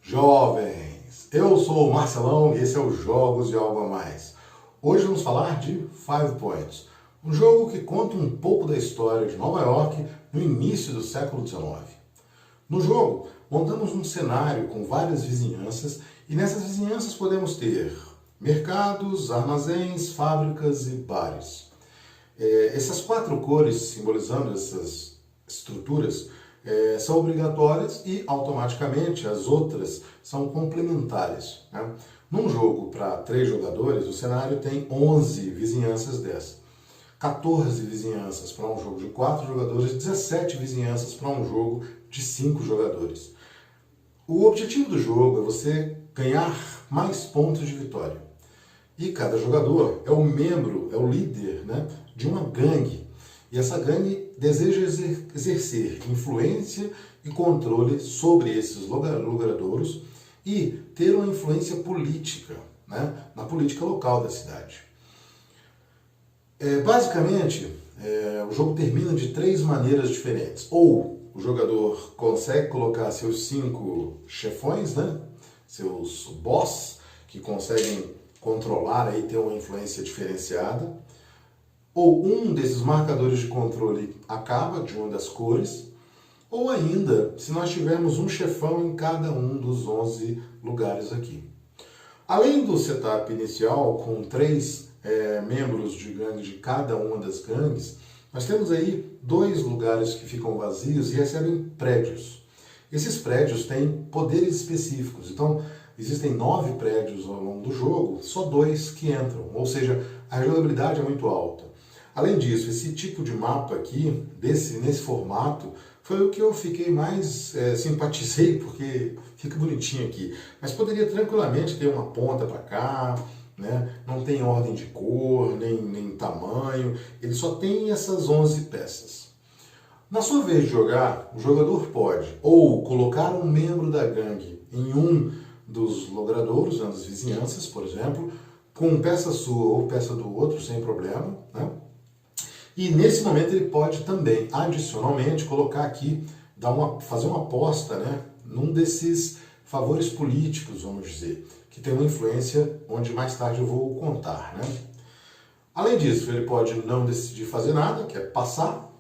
Jovens, eu sou o Marcelão e esse é o Jogos de Algo a Mais. Hoje vamos falar de Five Points, um jogo que conta um pouco da história de Nova York no início do século XIX. No jogo, montamos um cenário com várias vizinhanças e nessas vizinhanças podemos ter mercados, armazéns, fábricas e bares. Essas quatro cores, simbolizando essas estruturas, são obrigatórias e automaticamente as outras são complementares, né? Num jogo para 3 jogadores, o cenário tem 11 vizinhanças dessas. 14 vizinhanças para um jogo de 4 jogadores, 17 vizinhanças para um jogo de 5 jogadores. O objetivo do jogo é você ganhar mais pontos de vitória. E cada jogador é o membro, é o líder, né, de uma gangue. E essa gangue deseja exercer influência e controle sobre esses logradouros e ter uma influência política, né, na política local da cidade. Basicamente, o jogo termina de 3 maneiras diferentes. Ou o jogador consegue colocar seus 5 chefões, né, seus boss, que conseguem controlar e ter uma influência diferenciada. Ou um desses marcadores de controle acaba de uma das cores, ou ainda, se nós tivermos um chefão em cada um dos 11 lugares aqui. Além do setup inicial, com 3 membros de gangue de cada uma das gangues, nós temos aí 2 lugares que ficam vazios e recebem prédios. Esses prédios têm poderes específicos, então existem 9 prédios ao longo do jogo, só 2 que entram, ou seja, a jogabilidade é muito alta. Além disso, esse tipo de mapa aqui, nesse formato, foi o que eu fiquei mais simpatizei, porque fica bonitinho aqui. Mas poderia tranquilamente ter uma ponta para cá, né? Não tem ordem de cor, nem tamanho, ele só tem essas 11 peças. Na sua vez de jogar, o jogador pode ou colocar um membro da gangue em um dos logradouros, nas vizinhanças, por exemplo, com peça sua ou peça do outro, sem problema, né? E nesse momento ele pode também, adicionalmente, colocar aqui, fazer uma aposta, né, num desses favores políticos, vamos dizer, que tem uma influência onde mais tarde eu vou contar, né? Além disso, ele pode não decidir fazer nada, que é passar,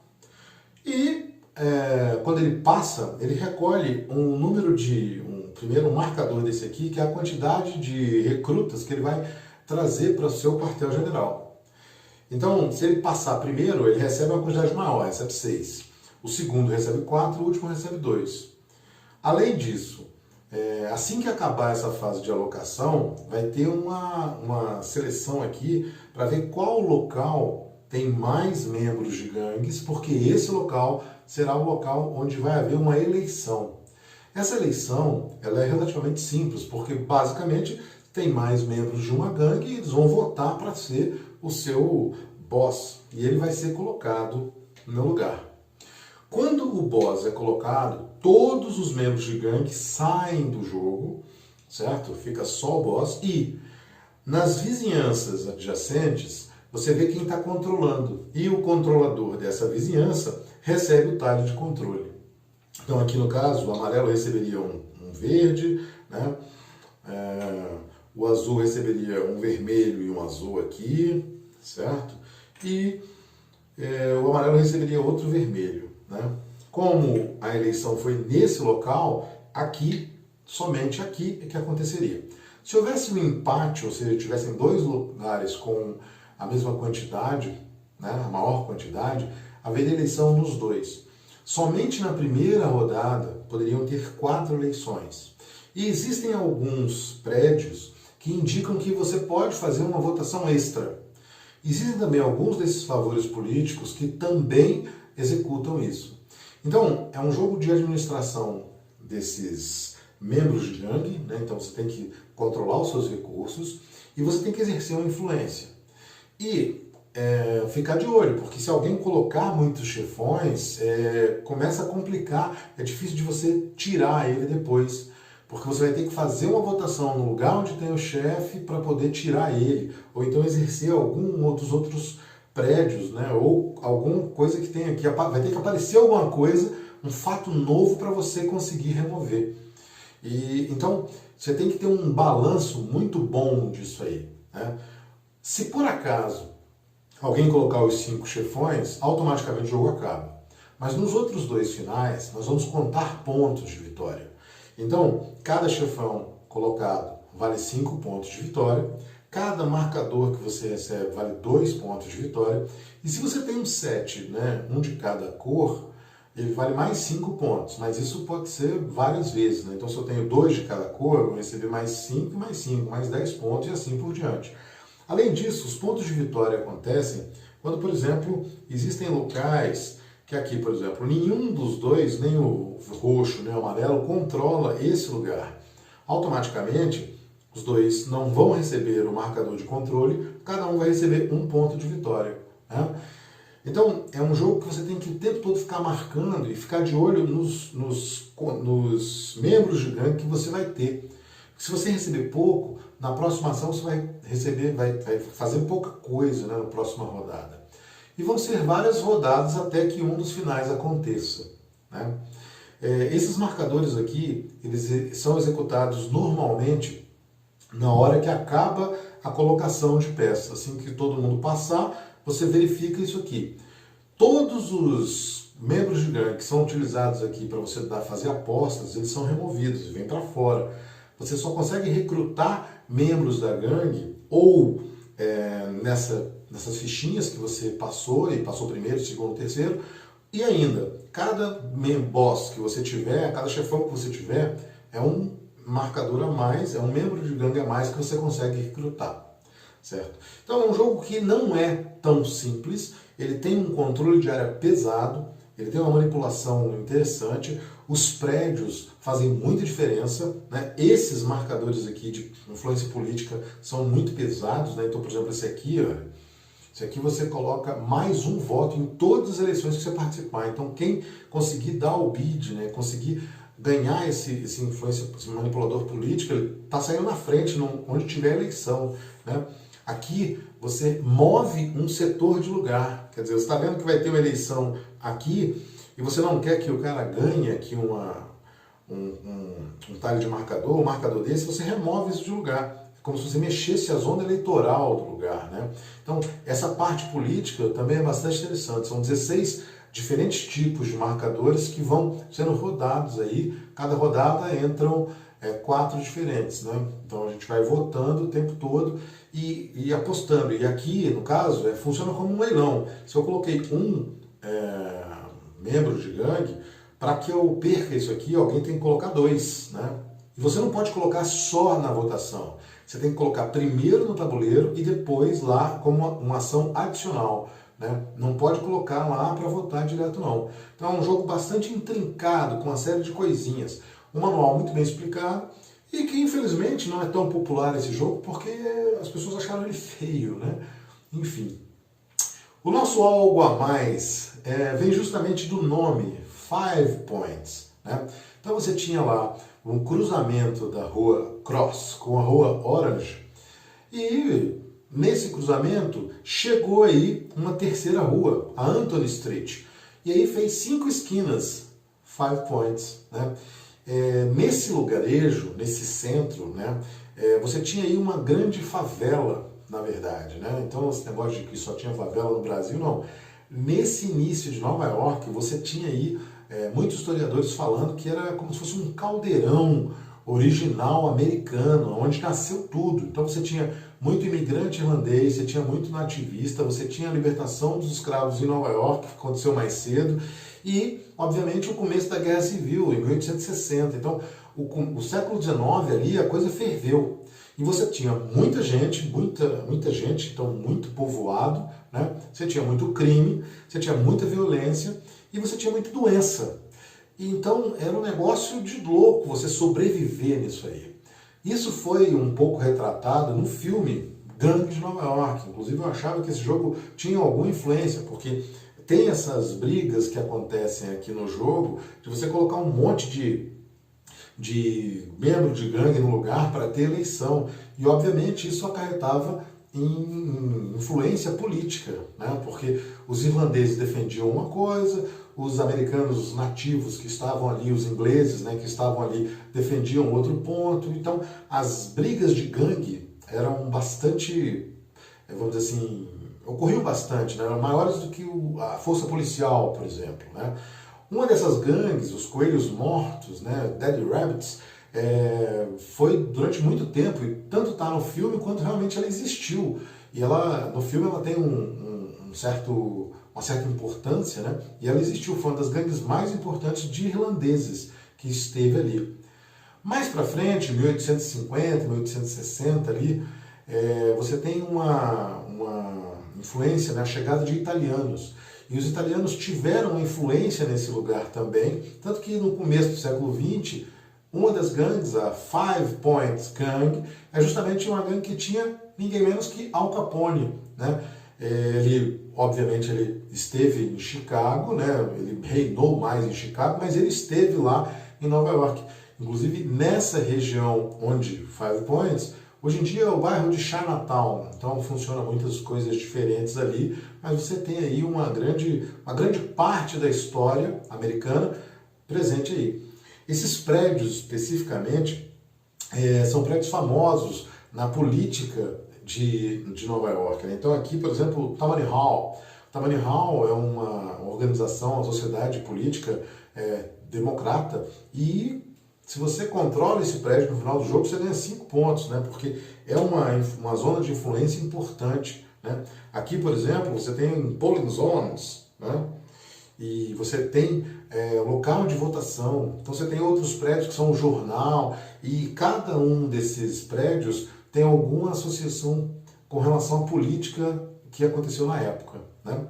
e quando ele passa, ele recolhe um número primeiro um marcador desse aqui, que é a quantidade de recrutas que ele vai trazer para o seu quartel-general. Então, se ele passar primeiro, ele recebe uma quantidade maior, recebe 6. O segundo recebe 4, o último recebe 2. Além disso, assim que acabar essa fase de alocação, vai ter uma seleção aqui para ver qual local tem mais membros de gangues, porque esse local será o local onde vai haver uma eleição. Essa eleição ela é relativamente simples, porque basicamente tem mais membros de uma gangue e eles vão votar para ser o seu boss, e ele vai ser colocado no lugar. Quando o boss é colocado, todos os membros de gangue saem do jogo, certo? Fica só o boss, e nas vizinhanças adjacentes, você vê quem está controlando, e o controlador dessa vizinhança recebe o talho de controle. Então aqui no caso, o amarelo receberia um verde, né? O azul receberia um vermelho e um azul aqui, certo? E o amarelo receberia outro vermelho, né? Como a eleição foi nesse local, aqui, somente aqui é que aconteceria. Se houvesse um empate, ou seja, tivessem 2 lugares com a mesma quantidade, né, a maior quantidade, haveria eleição nos 2. Somente na primeira rodada poderiam ter 4 eleições. E existem alguns prédios que indicam que você pode fazer uma votação extra. Existem também alguns desses favores políticos que também executam isso. Então, é um jogo de administração desses membros de gangue, né? Então você tem que controlar os seus recursos e você tem que exercer uma influência. E ficar de olho, porque se alguém colocar muitos chefões, começa a complicar, é difícil de você tirar ele depois. Porque você vai ter que fazer uma votação no lugar onde tem o chefe para poder tirar ele, ou então exercer outros prédios, né? Ou alguma coisa que tenha aqui, vai ter que aparecer alguma coisa, um fato novo para você conseguir remover. E então você tem que ter um balanço muito bom disso aí, né? Se por acaso alguém colocar os 5 chefões, automaticamente o jogo acaba. Mas nos outros 2 finais, nós vamos contar pontos de vitória. Então, cada chefão colocado vale 5 pontos de vitória, cada marcador que você recebe vale 2 pontos de vitória, e se você tem um set, né, um de cada cor, ele vale mais 5 pontos, mas isso pode ser várias vezes, né? Então, se eu tenho 2 de cada cor, eu vou receber mais 5, mais 5, mais 10 pontos e assim por diante. Além disso, os pontos de vitória acontecem quando, por exemplo, existem locais que aqui, por exemplo, nenhum dos dois, nem o roxo nem o amarelo, controla esse lugar. Automaticamente, os dois não vão receber o marcador de controle, cada um vai receber 1 ponto de vitória, né? Então, é um jogo que você tem que o tempo todo ficar marcando e ficar de olho nos membros de gangue que você vai ter. Se você receber pouco, na próxima ação você vai receber, vai fazer pouca coisa, né, na próxima rodada. E vão ser várias rodadas até que um dos finais aconteça, né? Esses marcadores aqui, eles são executados normalmente na hora que acaba a colocação de peças. Assim que todo mundo passar, você verifica isso aqui. Todos os membros de gangue que são utilizados aqui para você fazer apostas, eles são removidos e vêm para fora. Você só consegue recrutar membros da gangue ou nessas fichinhas que você passou, e passou primeiro, segundo, terceiro, e ainda, cada boss que você tiver, cada chefão que você tiver, é um marcador a mais, é um membro de gangue a mais que você consegue recrutar, certo? Então é um jogo que não é tão simples, ele tem um controle de área pesado, ele tem uma manipulação interessante, os prédios fazem muita diferença, né? Esses marcadores aqui de influência política são muito pesados, né? Então, por exemplo, esse aqui, olha, esse aqui você coloca mais um voto em todas as eleições que você participar. Então, quem conseguir dar o bid, né? Conseguir ganhar esse influência, esse manipulador político, ele está saindo na frente onde tiver eleição, né? Aqui você move um setor de lugar, quer dizer, você está vendo que vai ter uma eleição aqui e você não quer que o cara ganhe aqui um talho de marcador, um marcador desse, você remove isso de lugar, como se você mexesse a zona eleitoral do lugar, né? Então, essa parte política também é bastante interessante, são 16 diferentes tipos de marcadores que vão sendo rodados aí, cada rodada entram 4 diferentes, né? Então a gente vai votando o tempo todo e apostando. E aqui, no caso, funciona como um leilão. Se eu coloquei um membro de gangue, para que eu perca isso aqui, alguém tem que colocar 2, né? E você não pode colocar só na votação. Você tem que colocar primeiro no tabuleiro e depois lá como uma ação adicional, né? Não pode colocar lá para votar direto, não. Então é um jogo bastante intrincado, com uma série de coisinhas. Um manual muito bem explicado e que infelizmente não é tão popular esse jogo porque as pessoas acharam ele feio, né? Enfim. O nosso algo a mais vem justamente do nome, 5 Points, né? Então você tinha lá um cruzamento da rua Cross com a rua Orange e nesse cruzamento chegou aí uma terceira rua, a Anthony Street, e aí fez 5 esquinas, 5 Points, né? Nesse lugarejo, nesse centro, né, você tinha aí uma grande favela, na verdade, né? Então esse negócio de que só tinha favela no Brasil, não. Nesse início de Nova York, você tinha aí muitos historiadores falando que era como se fosse um caldeirão original americano, onde nasceu tudo. Então você tinha muito imigrante irlandês, você tinha muito nativista, você tinha a libertação dos escravos em Nova York, que aconteceu mais cedo, e, obviamente, o começo da Guerra Civil, em 1860. Então, o século XIX ali, a coisa ferveu. E você tinha muita gente, então muito povoado, né? Você tinha muito crime, você tinha muita violência e você tinha muita doença. E, então, era um negócio de louco você sobreviver nisso aí. Isso foi um pouco retratado no filme Gangue de Nova York. Inclusive, eu achava que esse jogo tinha alguma influência, porque tem essas brigas que acontecem aqui no jogo, de você colocar um monte de membro de gangue no lugar para ter eleição. E, obviamente, isso acarretava em influência política, né? Porque os irlandeses defendiam uma coisa, os americanos nativos que estavam ali, os ingleses, né, que estavam ali, defendiam outro ponto. Então, as brigas de gangue eram bastante, vamos dizer assim, ocorriam bastante, né? Eram maiores do que a força policial, por exemplo, né? Uma dessas gangues, os Coelhos Mortos, né, Dead Rabbits, foi durante muito tempo, e tanto está no filme quanto realmente ela existiu. E ela, no filme ela tem uma certa importância, né? E ela existiu, foi uma das gangues mais importantes de irlandeses que esteve ali. Mais para frente, 1850, 1860 ali, você tem uma influência, né, a chegada de italianos. E os italianos tiveram uma influência nesse lugar também, tanto que no começo do século XX, uma das gangues, a Five Points Gang, é justamente uma gangue que tinha ninguém menos que Al Capone, né? Ele, obviamente, ele esteve em Chicago, né? Ele reinou mais em Chicago, mas ele esteve lá em Nova York. Inclusive, nessa região onde Five Points, hoje em dia é o bairro de Chinatown, então funciona muitas coisas diferentes ali, mas você tem aí uma grande parte da história americana presente aí. Esses prédios, especificamente, são prédios famosos na política de Nova York, né? Então aqui, por exemplo, o Tammany Hall. Tammany Hall é uma organização, uma sociedade política democrata, e se você controla esse prédio no final do jogo, você ganha 5 pontos, né? Porque é uma zona de influência importante, né? Aqui, por exemplo, você tem polling zones, né? E você tem local de votação, então você tem outros prédios que são o jornal, e cada um desses prédios tem alguma associação com relação à política que aconteceu na época, né?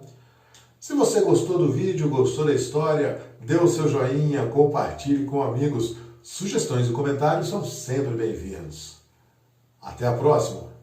Se você gostou do vídeo, gostou da história, dê o seu joinha, compartilhe com amigos. Sugestões e comentários são sempre bem-vindos. Até a próxima!